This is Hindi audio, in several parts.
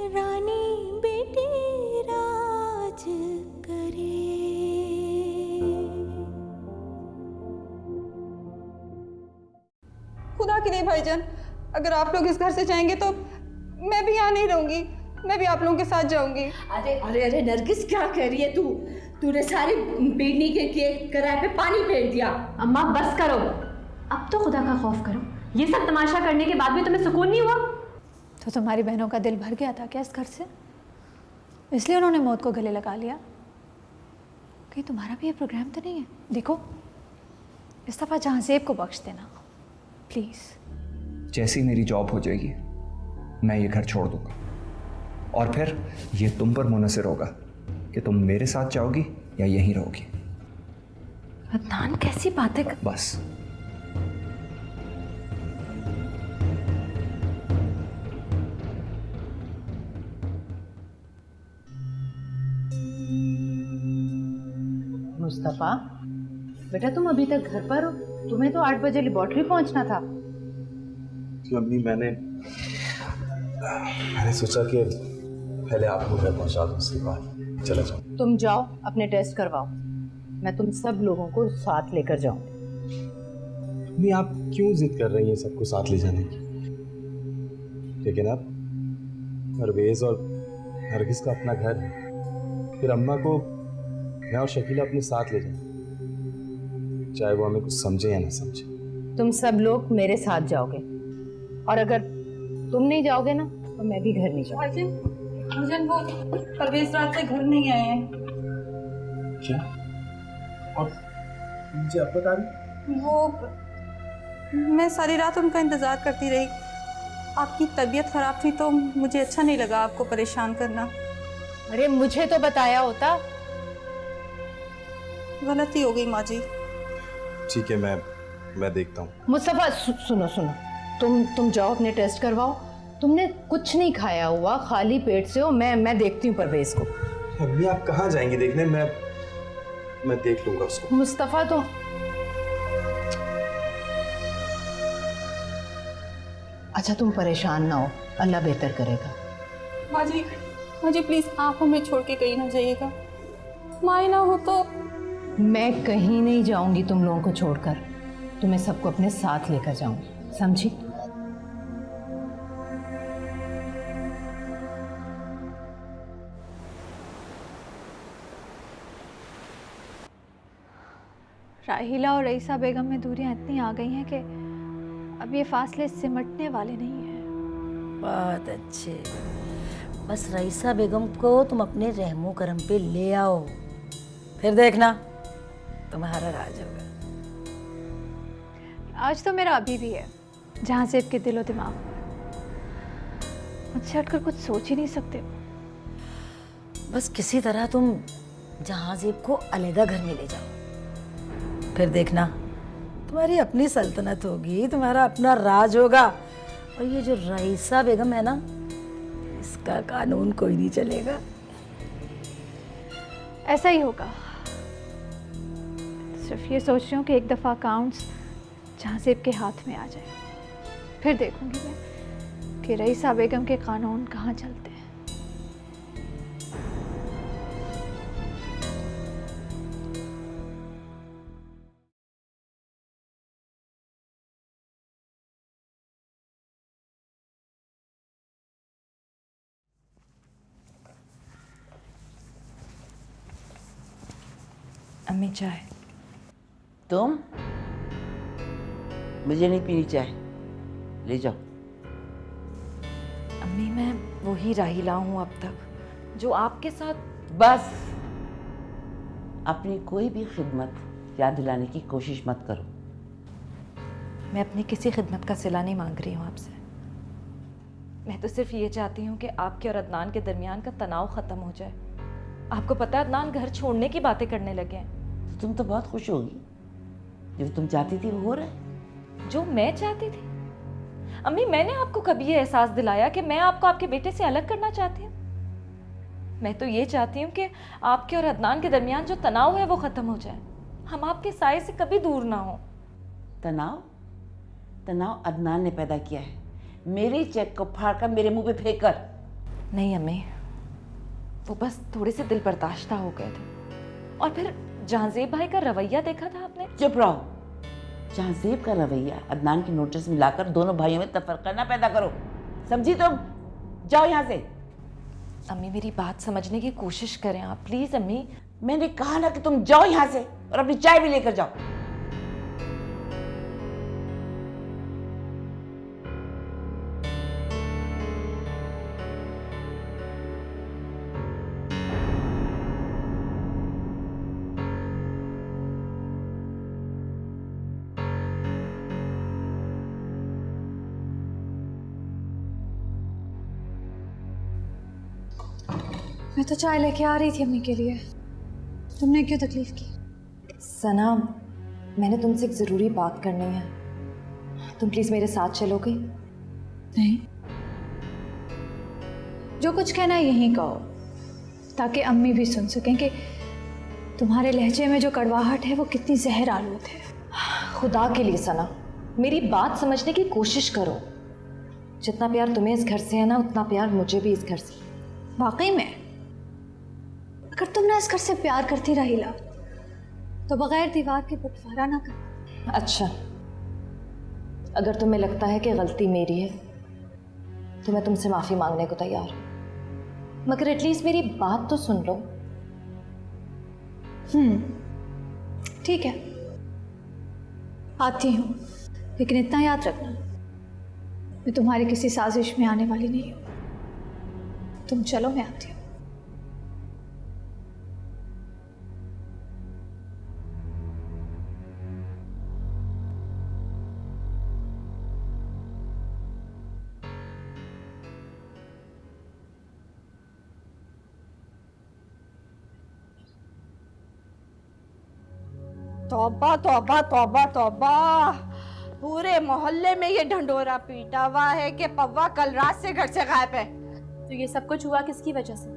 रानी बेटी राज करे। खुदा के लिए भाईजान, अगर आप लोग इस घर से जाएंगे तो मैं भी यहाँ नहीं रहूंगी, मैं भी आप लोगों के साथ जाऊंगी। अरे अरे अरे नरगिस, क्या कह रही है तू? तूने सारी बीड़नी के किराए पे पानी फेर दिया। अम्मा बस करो, अब तो खुदा का खौफ करो। ये सब तमाशा करने के बाद भी तुम्हें सुकून नहीं हुआ? तो तुम्हारी बहनों का दिल भर गया था क्या इस घर से? इसलिए उन्होंने मौत को गले लगा लिया? कहीं तुम्हारा भी ये प्रोग्राम तो नहीं है? देखो, इस दफ़ा जहांज़ेब को बख्श देना प्लीज़। जैसी मेरी जॉब हो जाएगी मैं ये घर छोड़ दूंगा, और फिर ये तुम पर मुनहसर होगा कि तुम मेरे साथ जाओगी या यहीं रहोगी। अदनान, कैसी बातें बस। मुस्तफा बेटा, तुम अभी तक घर पर हो? तुम्हें तो 8 बजे लेबोरेटरी पहुंचना था। अम्मी, मैंने सोचा कि पहले आपको घर पहुंचा दूं, उसके बाद चला जाऊं। तुम जाओ, अपने टेस्ट करवाओ, मैं तुम सब लोगों को साथ लेकर जाऊंगी। अम्मी, आप क्यों जिद कर रही हैं सबको साथ ले जाने की? लेकिन अब परवेज और नरगिस का अपना घर है, फिर अम्मा को मैं और शकीला अपने साथ ले जाएं, चाहे वो हमें कुछ समझे या ना समझे। तुम सब लोग मेरे साथ जाओगे, और अगर तुम नहीं जाओगे ना तो मैं भी घर नहीं जाऊंगी। भाईजान, वो परवेज रात से घर नहीं आए हैं। क्या? और मुझे अब बता रही? वो मैं सारी रात उनका इंतज़ार करती रही। आपकी तबीयत ख़राब थी तो मुझे अच्छा नहीं लगा आपको परेशान करना। अरे मुझे तो बताया होता। गलती हो गई माँ जी। ठीक है, मैं देखता हूँ। मुस्तफा सुनो सुनो, तुम जाओ, अपने टेस्ट करवाओ। तुमने कुछ नहीं खाया हुआ, खाली पेट से हो। मैं देखती हूँ परवेज को। अम्मी, आप कहाँ जाएंगी देखने? मैं देख लूंगा उसको। मुस्तफा तो अच्छा, तुम परेशान ना हो, अल्लाह बेहतर करेगा। माँ जी प्लीज़, आप हमें छोड़ के कहीं ना जाइएगा। माँ ना हो तो। मैं कहीं नहीं जाऊंगी तुम लोगों को छोड़कर, तुम्हें सबको अपने साथ लेकर जाऊंगी, समझी? राहिला और रईसा बेगम में दूरियां इतनी आ गई हैं कि अब ये फासले सिमटने वाले नहीं हैं। बहुत अच्छे, बस रईसा बेगम को तुम अपने रहमो करम पे ले आओ, फिर देखना तुम्हारा राज होगा। आज तो मेरा अभी भी है जहांज़ेब के दिलो दिमाग में। मुझसे हटकर कुछ सोच ही नहीं सकते। बस किसी तरह तुम जहांज़ेब को अलग घर में ले जाओ, फिर देखना तुम्हारी अपनी सल्तनत होगी, तुम्हारा अपना राज होगा। और ये जो रईसा बेगम है ना, इसका कानून कोई नहीं चलेगा। ऐसा ही होगा। सिर्फ ये सोच रही हूँ कि एक दफ़ा अकाउंट्स जहांज़ेब के हाथ में आ जाए, फिर देखूंगी मैं कि रईसा बेगम के कानून कहाँ चलते हैं। अम्मी चाय। तुम? मुझे नहीं पीनी चाय, ले जाओ। अम्मी मैं वही राहिला हूँ अब तक जो आपके साथ। बस, अपनी कोई भी खिदमत याद दिलाने की कोशिश मत करो। मैं अपनी किसी खिदमत का सिला नहीं मांग रही हूँ आपसे। मैं तो सिर्फ ये चाहती हूँ कि आपके और अदनान के दरमियान का तनाव ख़त्म हो जाए। आपको पता है अदनान घर छोड़ने की बातें करने लगे हैं। तुम तो बहुत खुश होगी, जो तुम चाहती थी वो हो रहा है। जो मैं चाहती थी? अम्मी, मैंने आपको कभी ये एहसास दिलाया कि मैं आपको आपके बेटे से अलग करना चाहती हूँ? मैं तो ये चाहती हूँ कि आपके और अदनान के दरमियान जो तनाव है वो ख़त्म हो जाए। हम आपके साए से कभी दूर ना हो। तनाव अदनान ने पैदा किया है, मेरे चेक को फाड़ कर मेरे मुंह पे फेंक कर। नहीं अम्मी, वो बस थोड़े से दिल बर्दाश्त हो गए थे। और फिर जहांजेब भाई का रवैया देखा था आपने? चुप रहो। जहांजेब का रवैया अदनान की नोटिस मिलाकर दोनों भाइयों में तफरका ना पैदा करो, समझी तुम? जाओ यहाँ से। अम्मी मेरी बात समझने की कोशिश करें आप, प्लीज अम्मी। मैंने कहा ना कि तुम जाओ यहाँ से और अपनी चाय भी लेकर जाओ। मैं तो चाय लेके आ रही थी अम्मी के लिए, तुमने क्यों तकलीफ की? सना, मैंने तुमसे एक ज़रूरी बात करनी है, तुम प्लीज़ मेरे साथ चलोगे? नहीं, जो कुछ कहना है यहीं कहो, ताकि अम्मी भी सुन सकें कि तुम्हारे लहजे में जो कड़वाहट है वो कितनी जहर आलूद है। खुदा के लिए सना, मेरी बात समझने की कोशिश करो। जितना प्यार तुम्हें इस घर से है ना, उतना प्यार मुझे भी इस घर से। वाकई में अगर तुम ना इस घर से प्यार करती राहिला तो बगैर दीवार के बंटवारा ना कर। अच्छा, अगर तुम्हें लगता है कि गलती मेरी है तो मैं तुमसे माफ़ी मांगने को तैयार हूँ, मगर एटलीस्ट मेरी बात तो सुन लो। ठीक है, आती हूँ, लेकिन इतना याद रखना मैं तुम्हारी किसी साजिश में आने वाली नहीं हूँ। तुम चलो, मैं आती हूँ। तौबा तौबा तौबा तौबा, पूरे मोहल्ले में ये ढंढोरा पीटा हुआ है कि पव्वा कल रात से घर से गायब है। तो ये सब कुछ हुआ किसकी वजह से?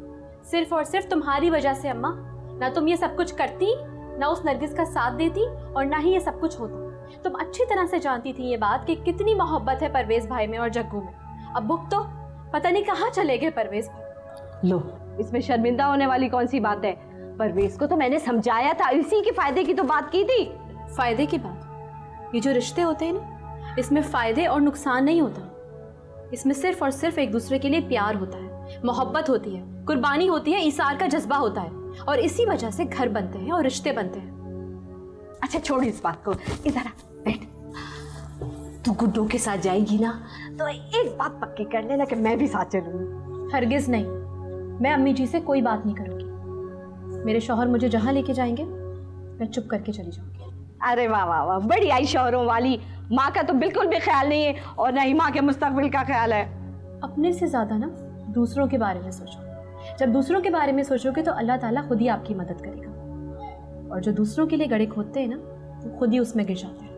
सिर्फ और सिर्फ तुम्हारी वजह से अम्मा। ना तुम ये सब कुछ करती, ना उस नरगिस का साथ देती, और ना ही ये सब कुछ होता। तुम अच्छी तरह से जानती थी ये बात कि कितनी मोहब्बत है परवेज भाई में और जग्गू में। अब बुक तो पता नहीं कहाँ चले गए परवेज भाई। लो, इसमें शर्मिंदा होने वाली कौन सी बात है? परवेज को तो मैंने समझाया था, इसी के फायदे की तो बात की थी। फायदे की बात? ये जो रिश्ते होते हैं ना, इसमें फायदे और नुकसान नहीं होता। इसमें सिर्फ और सिर्फ एक दूसरे के लिए प्यार होता है, मोहब्बत होती है, कुर्बानी होती है, ईसार का जज्बा होता है, और इसी वजह से घर बनते हैं और रिश्ते बनते हैं। अच्छा छोड़ इस बात को, इधर आ, बैठ। तू गुड्डू के साथ जाएगी ना तो एक बात पक्की कर लेना कि मैं भी साथ चलूंगी। हरगिज नहीं, मैं अम्मी जी से कोई बात नहीं करूंगी। मेरे शौहर मुझे जहां लेके जाएंगे मैं चुप करके चली जाऊंगी। अरे वाह वाह वाह, बड़ी आई शौहरों वाली। माँ का तो बिल्कुल भी ख्याल नहीं है, और ना ही माँ के मुस्तकबिल का ख्याल है। अपने से ज्यादा ना दूसरों के बारे में सोचो। जब दूसरों के बारे में सोचोगे तो अल्लाह ताला खुद ही आपकी मदद करेगा, और जो दूसरों के लिए गड़े खोदते हैं ना, वो खुद ही उसमें गिर जाते हैं।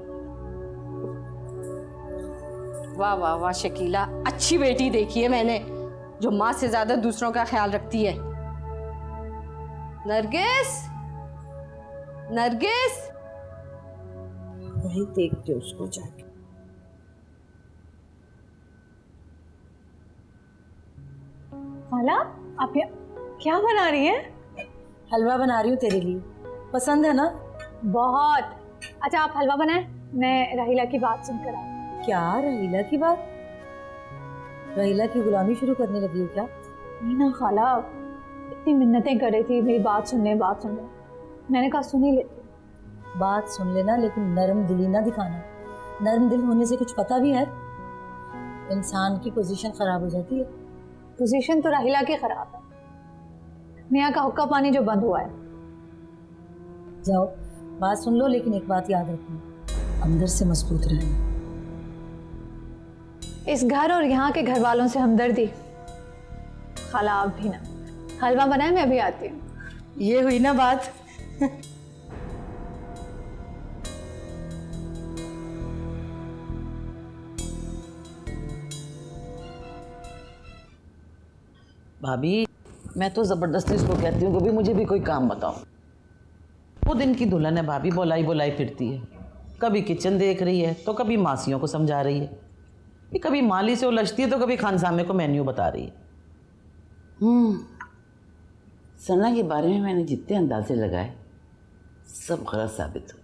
वाह वाह वाह शकीला, अच्छी बेटी देखी है मैंने, जो माँ से ज्यादा दूसरों का ख्याल रखती है। नरगिस, नरगिस, वही देखते उसको जाके। खाला, आप क्या बना रही हैं? हलवा बना रही हूँ तेरे लिए, पसंद है ना? बहुत। अच्छा आप हलवा बनाएं, मैं राहिला की बात सुनकर आई। क्या रहीला की बात? रहीला की गुलामी शुरू करने लगी हो क्या? नहीं ना खाला, इतनी मिन्नतें कर रही थी मेरी बात सुन ले, बात सुन ले। मैंने कहा सुन ही लेती। बात सुन लेना, लेकिन नरम दिली ना दिखाना। नरम दिल होने से कुछ पता भी है, इंसान की पोजीशन खराब हो जाती है। पोजीशन तो राहिला की खराब है, मियाँ का हुक्का पानी जो बंद हुआ है। जाओ बात सुन लो, लेकिन एक बात याद रखना, अंदर से मजबूत रहना। इस घर और यहाँ के घर वालों से हमदर्दी। खाला आप भी ना, हलवा बनाए, मैं अभी आती हूँ। ये हुई ना बात। भाभी, मैं तो ज़बरदस्ती उसको कहती हूँ कि भाई मुझे भी कोई काम बताओ। वो दिन की दुल्हन है भाभी, बोलाई बोलाई फिरती है। कभी किचन देख रही है तो कभी मासियों को समझा रही है, कभी माली से उलझती है तो कभी खानसामे को मेन्यू बता रही है। सना के बारे में मैंने जितने अंदाजे लगाए सब गलत साबित हुए।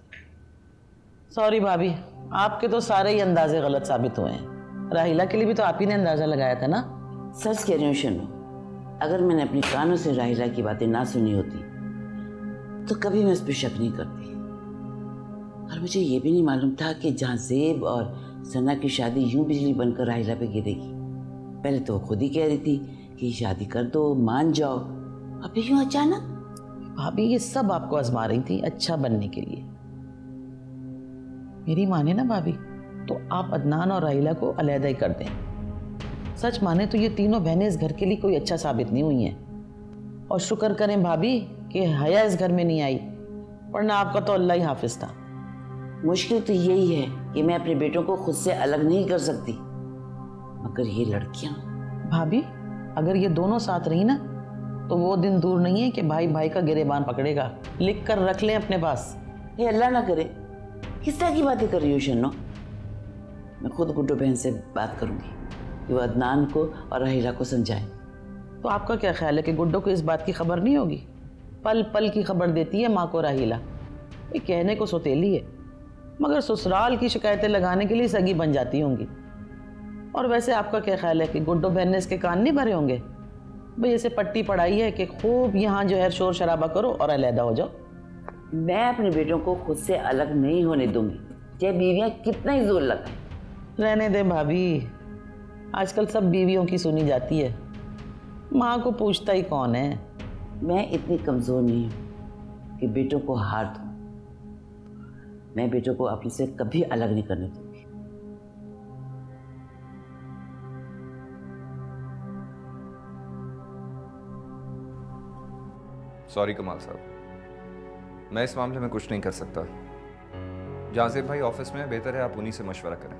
सॉरी भाभी, आपके तो सारे ही अंदाजे गलत साबित हुए हैं। राहिला के लिए भी तो आप ही ने अंदाजा लगाया था ना। सच कह रही हूँ शनु, अगर मैंने अपने कानों से राहिला की बातें ना सुनी होती तो कभी मैं उस पर शक नहीं करती। और मुझे ये भी नहीं मालूम था कि जहांजेब और सना की शादी यूं बिजली बनकर राहिला पे गिरेगी। पहले तो वो खुद ही कह रही थी कि शादी कर दो, मान जाओ, अभी यूं अचानक। भाभी ये सब आपको आजमा रही थी अच्छा बनने के लिए। मेरी माने ना भाभी तो आप अदनान और राहिला को अलहदा ही कर दें। सच माने तो ये तीनों बहनें इस घर के लिए कोई अच्छा साबित नहीं हुई हैं। और शुक्र करें भाभी कि हया इस घर में नहीं आई, वरना आपका तो अल्लाह ही हाफिज था। मुश्किल तो यही है कि मैं अपने बेटों को खुद से अलग नहीं कर सकती, मगर ये लड़कियां। भाभी अगर ये दोनों साथ रही ना तो वो दिन दूर नहीं है कि भाई भाई का गिरेबान पकड़ेगा। लिख कर रख लें अपने पास। ये अल्लाह ना करे। किस तरह की बातें कर रही हो शन्नो? मैं खुद गुड्डू बहन से बात करूंगी कि वो अदनान को और राहिला को समझाएं। तो आपका क्या ख्याल है कि गुड्डू को इस बात की खबर नहीं होगी? पल पल की खबर देती है माँ को राहिला। ये कहने को सौतेली है, मगर ससुराल की शिकायतें लगाने के लिए सगी बन जाती होंगी। और वैसे आपका क्या ख्याल है कि गुड्डू बहन ने इसके कान नहीं भरे होंगे? भाई ऐसे पट्टी पढ़ाई है कि खूब यहाँ जो है शोर शराबा करो और अलहदा हो जाओ। मैं अपने बेटों को खुद से अलग नहीं होने दूंगी, चाहे बीवियाँ कितना ही जोर लगाए। रहने दें भाभी, आजकल सब बीवियों की सुनी जाती है, माँ को पूछता ही कौन है। मैं इतनी कमज़ोर नहीं हूँ कि बेटों को हार दूँ। मैं बेटों को अपने से कभी अलग नहीं करने दूँगी। सॉरी कमाल साहब, मैं इस मामले में कुछ नहीं कर सकता। जहांजेब भाई ऑफिस में, बेहतर है आप उन्हीं से मशवरा करें।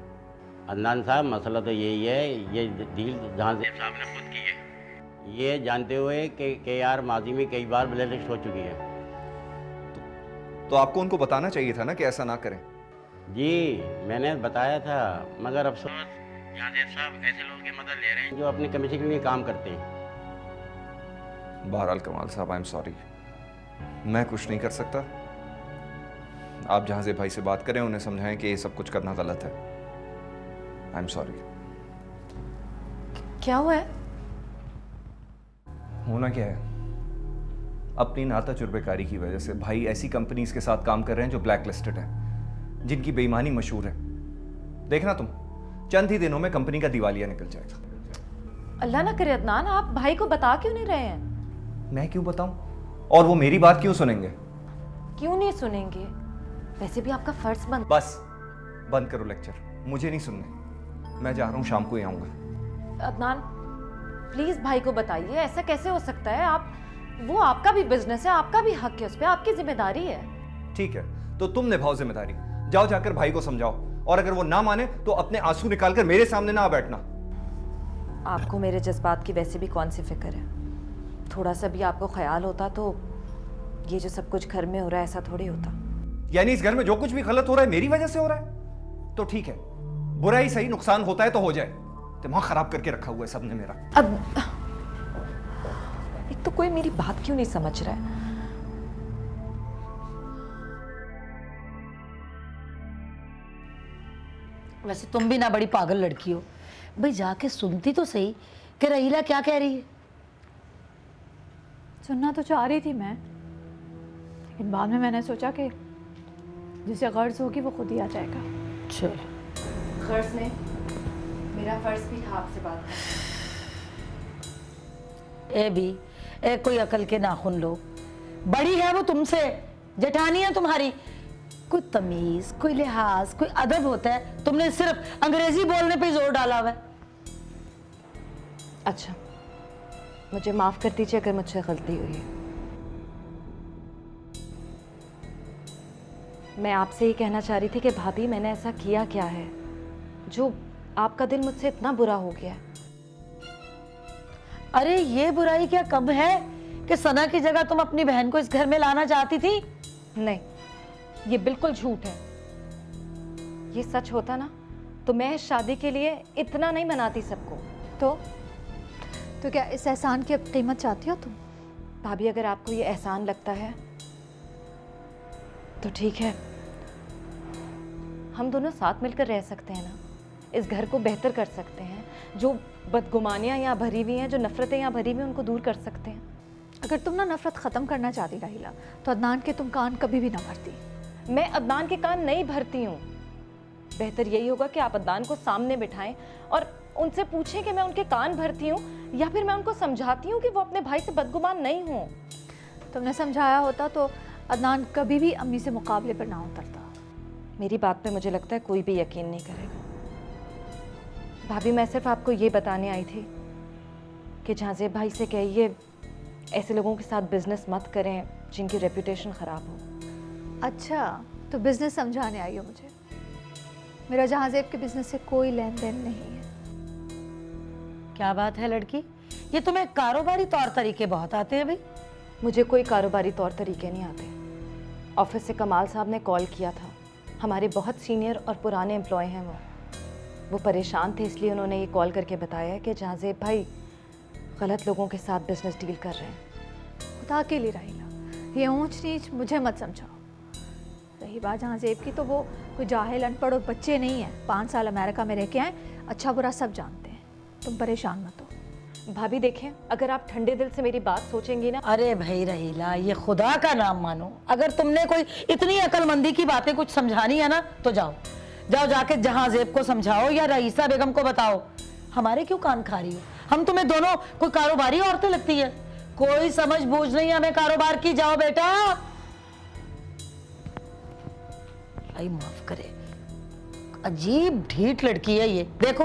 अदनान साहब, मसला तो यही है, ये डील जहांजेब साहब ने खुद की है, ये जानते हुए कि यार माजी में कई बार ब्लैक लिस्ट हो चुकी है। तो आपको उनको बताना चाहिए था ना कि ऐसा ना करें। जी मैंने बताया था, मगर अफसोस जहांजेब साहब ऐसे लोगों की मदद ले रहे हैं जो अपनी कमीशन के लिए काम करते हैं। बहरहाल कमाल साहब, आई एम सॉरी, मैं कुछ नहीं कर सकता। आप जहांजेब भाई से बात करें, उन्हें समझाएं कि ये सब कुछ करना गलत है। I am sorry. क्या हुआ है? होना क्या है, अपनी नातजुर्बेकारी की वजह से भाई ऐसी कंपनीज के साथ काम कर रहे हैं जो ब्लैक लिस्टेड हैं, जिनकी बेईमानी मशहूर है। देखना तुम, चंद ही दिनों में कंपनी का दिवालिया निकल जाएगा। अल्लाह ना करे अदनान, आप भाई को बता क्यों नहीं रहे हैं? मैं क्यों बताऊं? और वो मेरी बात क्यों सुनेंगे? क्यों नहीं सुनेंगे? वैसे भी आपका फर्ज बंद। बस बंद करो लेक्चर, मुझे नहीं सुनने। मैं जा रहा हूँ, शाम को ही आऊंगा। अदनान प्लीज भाई को बताइए, ऐसा कैसे हो सकता है? आप, वो आपका भी बिजनेस है, आपका भी हक है उस पर, आपकी जिम्मेदारी है। ठीक है, तो तुम निभाओ जिम्मेदारी। जाओ जाकर भाई को समझाओ, और अगर वो ना माने तो अपने आंसू निकालकर मेरे सामने ना बैठना। आपको मेरे जज्बात की वैसे भी कौन सी फिक्र है? थोड़ा सा भी आपको ख्याल होता तो ये जो सब कुछ घर में हो रहा है ऐसा थोड़ी होता। यानी इस घर में जो कुछ भी गलत हो रहा है मेरी वजह से हो रहा है? तो ठीक है, बुरा ही सही, नुकसान होता है तो हो जाए। दिमाग खराब करके रखा हुआ है सबने मेरा। अब एक तो कोई मेरी बात क्यों नहीं समझ रहा है? वैसे तुम भी ना बड़ी पागल लड़की हो भाई, जाके सुनती तो सही कि रहीला क्या कह रही है। सुनना तो चाह रही थी मैं, लेकिन बाद में मैंने सोचा कि जिसे गर्ज होगी वो खुद ही आ जाएगा। चलो गर्ज ने मेरा फर्ज भी था आपसे बात करना। कोई अकल के नाखून लो, बड़ी है वो तुमसे, जेठानी है तुम्हारी, कोई तमीज, कोई लिहाज, कोई अदब होता है? तुमने सिर्फ अंग्रेजी बोलने पे जोर डाला हुआ है। अच्छा, मुझे माफ कर दीजिए अगर मुझसे गलती हुई है। मैं आपसे ही कहना चाह रही थी कि भाभी मैंने ऐसा किया क्या है जो आपका दिल मुझसे इतना बुरा हो गया है? अरे ये बुराई क्या कब है कि सना की जगह तुम अपनी बहन को इस घर में लाना चाहती थी? नहीं, ये बिल्कुल झूठ है। ये सच होता ना तो मैं इस शादी के लिए इतना नहीं मनाती सबको। तो क्या इस एहसान की अब कीमत चाहती हो तुम? भाभी अगर आपको ये एहसान लगता है तो ठीक है, हम दोनों साथ मिलकर रह सकते हैं ना, इस घर को बेहतर कर सकते हैं, जो बदगुमानियाँ यहाँ भरी हुई हैं, जो नफ़रतें यहाँ भरी हुई हैं, उनको दूर कर सकते हैं। अगर तुम ना नफरत ख़त्म करना चाहती राहिला तो अदनान के तुम कान कभी भी ना भरती। मैं अदनान के कान नहीं भरती हूँ। बेहतर यही होगा कि आप अदनान को सामने बिठाएं और उनसे पूछें कि मैं उनके कान भरती हूँ या फिर मैं उनको समझाती हूँ कि वो अपने भाई से बदगुमान नहीं हों। तुमने समझाया होता तो अदनान कभी भी अम्मी से मुकाबले पर ना उतरता। मेरी बात पे मुझे लगता है कोई भी यकीन नहीं करेगा। भाभी मैं सिर्फ आपको ये बताने आई थी कि जहाज़ेब भाई से कहिए ऐसे लोगों के साथ बिजनेस मत करें जिनकी रेपुटेशन ख़राब हो। अच्छा, तो बिजनेस समझाने आई हो मुझे? मेरा जहाज़ेब के बिजनेस से कोई लेन देन नहीं है। क्या बात है लड़की, ये तुम्हें कारोबारी तौर तरीके बहुत आते हैं भाई। मुझे कोई कारोबारी तौर तरीके नहीं आते। ऑफिस से कमाल साहब ने कॉल किया था, हमारे बहुत सीनियर और पुराने एम्प्लॉय हैं वो परेशान थे, इसलिए उन्होंने ये कॉल करके बताया कि जहाज़ेब भाई गलत लोगों के साथ बिजनेस डील कर रहे हैं। खुदा के लिए राहिला, ये ऊंच नीच मुझे मत समझाओ। रही बात जहाज़ेब की, तो वो कोई जाहिल अनपढ़ और बच्चे नहीं हैं। 5 साल अमेरिका में रह के आए, अच्छा बुरा सब जानते हैं। तुम परेशान मत हो। भाभी देखें, अगर आप ठंडे दिल से मेरी बात सोचेंगी ना। अरे भाई रहीला, ये खुदा का नाम मानो, अगर तुमने कोई इतनी अक्लमंदी की बातें कुछ समझानी है ना तो जाओ जाके जहाज़ेब को समझाओ या रईसा बेगम को बताओ। हमारे क्यों कान खा रही हो? हम तुम्हें दोनों कोई कारोबारी औरतें लगती है? कोई समझ बूझ नहीं हमें कारोबार की। जाओ बेटा। आई माफ करे, अजीब ढीठ लड़की है ये। देखो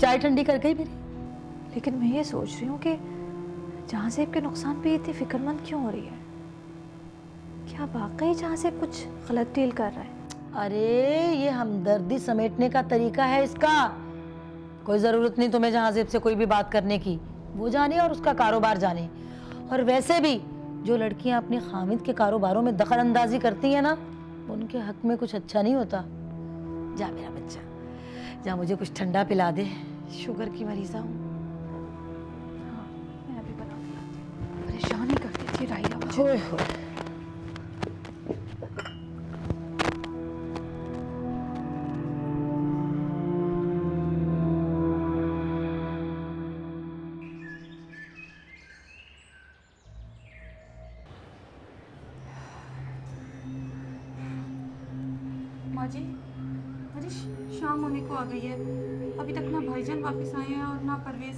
चाय ठंडी कर गई मेरी। लेकिन मैं ये सोच रही हूँ कि जहाज़ेब के नुकसान पे इतनी फिक्रमंद क्यों हो रही है? क्या वाकई जहाज़ेब कुछ गलत डील कर रहा है? अरे ये हमदर्दी समेटने का तरीका है इसका। कोई ज़रूरत नहीं तुम्हें जहाज़ेब से कोई भी बात करने की, वो जाने और उसका कारोबार जाने। और वैसे भी जो लड़कियां अपने खामिद के कारोबारों में दखल अंदाजी करती हैं ना, उनके हक में कुछ अच्छा नहीं होता। जा मेरा बच्चा, जा मुझे कुछ ठंडा पिला दे, शुगर की मरीज़ा हूँ। मैं अभी बना दिया। परेशान ही करती थी राहिला मुझे। होए होए। माँ जी, अरे शाम होने को आ गई है, अभी तक ना भाईजान वापस आए हैं और ना परवेज।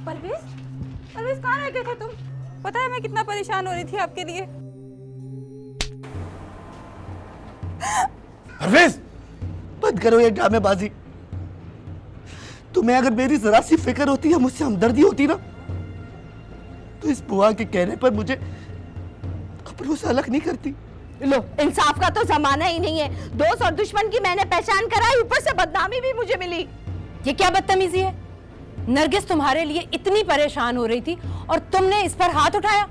परवेज, परवेज कहाँ रह गए थे तुम? पता है मैं कितना परेशान हो रही थी आपके लिए। परवेज, बंद करो ये ड्रामेबाजी। तुम्हें अगर मेरी जरा सी फिक्र होती या मुझसे हमदर्दी होती ना, तो इस बुआ के कहने पर मुझे अपनों से अलग नहीं करती। लो, इंसाफ का तो जमाना ही नहीं है। दोस्त और दुश्मन की मैंने पहचान कराई, ऊपर से बदनामी भी मुझे मिली। ये क्या बदतमीजी है? नरगिस तुम्हारे लिए इतनी परेशान हो रही थी और तुमने इस पर हाथ उठाया।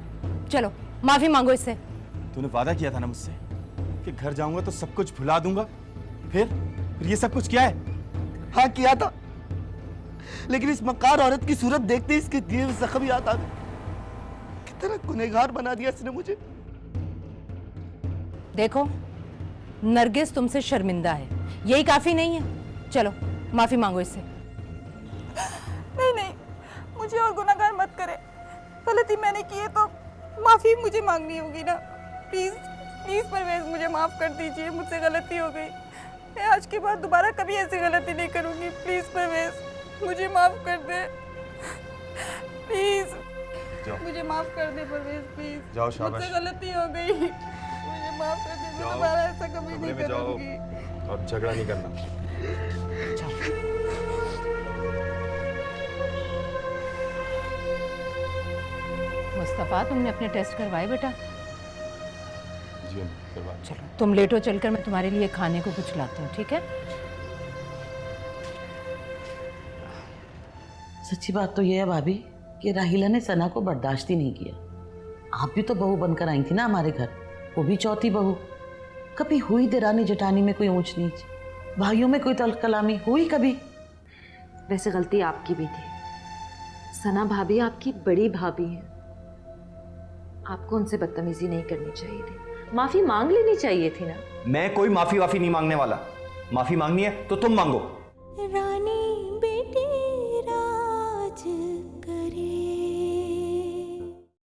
चलो माफी मांगो इससे। तूने वादा किया था ना मुझसे कि घर जाऊंगा तो सब कुछ भुला दूंगा। फिर ये सब कुछ क्या है? हाँ किया था, लेकिन इस मकार औरत की सूरत देखते ही इसके दिए हुए जख्म याद आ गए। कितना गुनहगार बना दिया इसने मुझे। देखो, नरगिस तुमसे शर्मिंदा है, यही काफी नहीं है। चलो माफी मांगो इससे। नहीं नहीं, मुझे और गुनाहगार मत करे। गलती मैंने की है तो माफी मुझे मांगनी होगी ना। प्लीज प्लीज परवेज, मुझे माफ कर दीजिए, मुझसे गलती हो गई। मैं आज के बाद दोबारा कभी ऐसी गलती नहीं करूंगी। प्लीज परवेज, मुझे माफ कर दे प्लीज। मुझे माफ कर दे परवेज, प्लीज। जाओ, शाबाश। मुझसे गलती हो गई, मुझे माफ कर दे। मैं दोबारा ऐसा कभी नहीं करूंगी। और झगड़ा नहीं करना। मुस्तफा, तुमने अपने टेस्ट करवाए बेटा? जी करवा। चलो तुम लेटो, चलकर मैं तुम्हारे लिए खाने को कुछ लाती हूँ, ठीक है? सच्ची बात तो ये है भाभी कि राहिला ने सना को बर्दाश्त ही नहीं किया। आप भी तो बहू बनकर आई थी ना हमारे घर, वो भी चौथी बहू। कभी हुई देरानी जेठानी में कोई ऊंच नीच, भाइयों में कोई तल कलामी हुई कभी? वैसे गलती आपकी भी थी। सना भाभी आपकी बड़ी भाभी हैं, आपको उनसे बदतमीजी नहीं करनी चाहिए थी, माफी मांग लेनी चाहिए थी ना। मैं कोई माफी वाफी नहीं मांगने वाला। माफी मांगनी है तो तुम मांगो। रानी